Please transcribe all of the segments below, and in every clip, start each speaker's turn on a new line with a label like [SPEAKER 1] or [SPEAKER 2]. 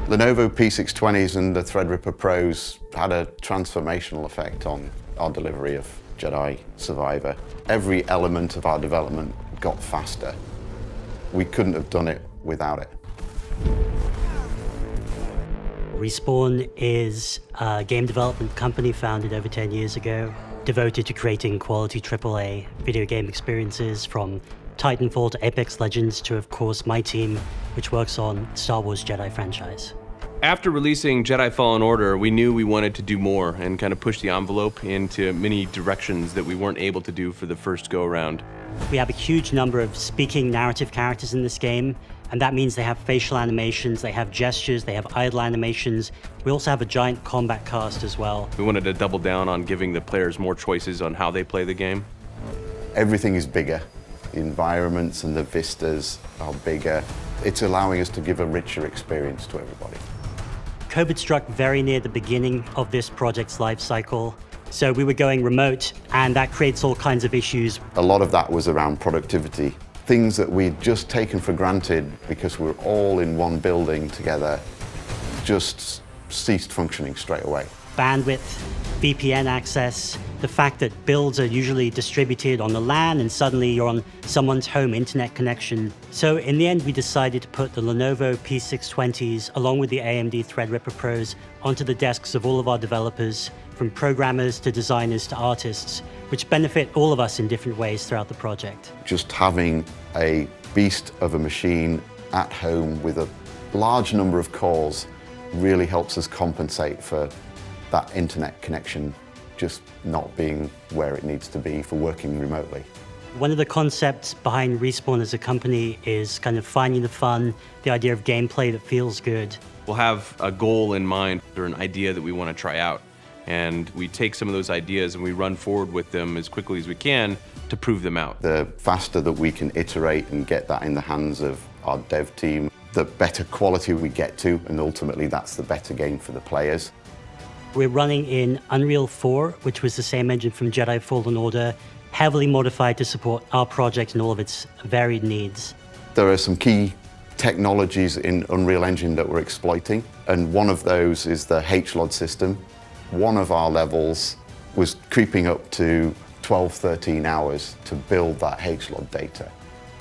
[SPEAKER 1] Lenovo P620s and the Threadripper Pros had a transformational effect on our delivery of Jedi Survivor. Every element of our development got faster. We couldn't have done it without it.
[SPEAKER 2] Respawn is a game development company founded over 10 years ago, devoted to creating quality AAA video game experiences from Titanfall to Apex Legends to, of course, my team, which works on Star Wars Jedi franchise.
[SPEAKER 3] After releasing Jedi Fallen Order, we knew we wanted to do more and kind of push the envelope into many directions that we weren't able to do for the first go-around.
[SPEAKER 2] We have a huge number of speaking narrative characters in this game, and that means they have facial animations, they have gestures, they have idle animations. We also have a giant combat cast as well.
[SPEAKER 3] We wanted to double down on giving the players more choices on how they play the game.
[SPEAKER 1] Everything is bigger. The environments and the vistas are bigger. It's allowing us to give a richer experience to everybody.
[SPEAKER 2] COVID struck very near the beginning of this project's life cycle. So we were going remote, and that creates all kinds of issues.
[SPEAKER 1] A lot of that was around productivity. Things that we'd just taken for granted because we're all in one building together just ceased functioning straight away.
[SPEAKER 2] Bandwidth, VPN access, the fact that builds are usually distributed on the LAN and suddenly you're on someone's home internet connection. So in the end, we decided to put the Lenovo P620s along with the AMD Threadripper Pros onto the desks of all of our developers, from programmers to designers to artists, which benefit all of us in different ways throughout the project.
[SPEAKER 1] Just having a beast of a machine at home with a large number of cores really helps us compensate for that internet connection just not being where it needs to be for working remotely.
[SPEAKER 2] One of the concepts behind Respawn as a company is kind of finding the fun, the idea of gameplay that feels good.
[SPEAKER 3] We'll have a goal in mind or an idea that we want to try out. And we take some of those ideas and we run forward with them as quickly as we can to prove them out.
[SPEAKER 1] The faster that we can iterate and get that in the hands of our dev team, the better quality we get to, and ultimately that's the better game for the players.
[SPEAKER 2] We're running in Unreal 4, which was the same engine from Jedi Fallen Order, heavily modified to support our project and all of its varied needs.
[SPEAKER 1] There are some key technologies in Unreal Engine that we're exploiting, and one of those is the HLOD system. One of our levels was creeping up to 12, 13 hours to build that HLOD data.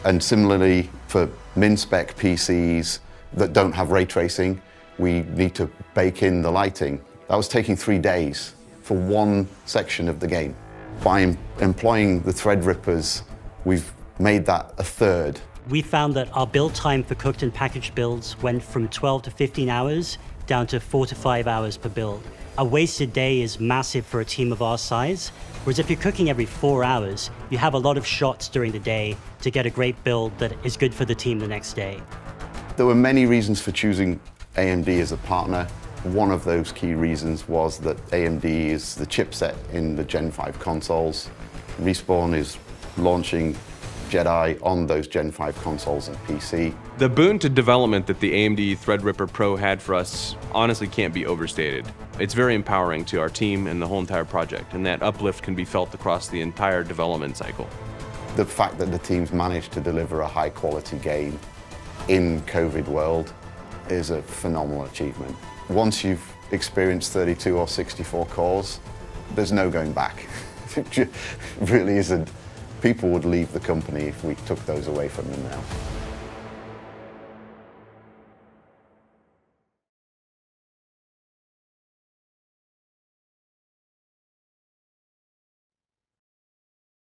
[SPEAKER 1] And similarly, for min-spec PCs that don't have ray tracing, we need to bake in the lighting. That was taking 3 days for one section of the game. By employing the Threadrippers, we've made that a third.
[SPEAKER 2] We found that our build time for cooked and packaged builds went from 12 to 15 hours down to 4 to 5 hours per build. A wasted day is massive for a team of our size, whereas if you're cooking every 4 hours, you have a lot of shots during the day to get a great build that is good for the team the next day.
[SPEAKER 1] There were many reasons for choosing AMD as a partner. One of those key reasons was that AMD is the chipset in the Gen 5 consoles. Respawn is launching Jedi on those Gen 5 consoles and PC.
[SPEAKER 3] The boon to development that the AMD Threadripper Pro had for us honestly can't be overstated. It's very empowering to our team and the whole entire project, and that uplift can be felt across the entire development cycle.
[SPEAKER 1] The fact that the teams managed to deliver a high quality game in COVID world is a phenomenal achievement. Once you've experienced 32 or 64 cores, there's no going back. It really isn't. People would leave the company if we took those away from them now.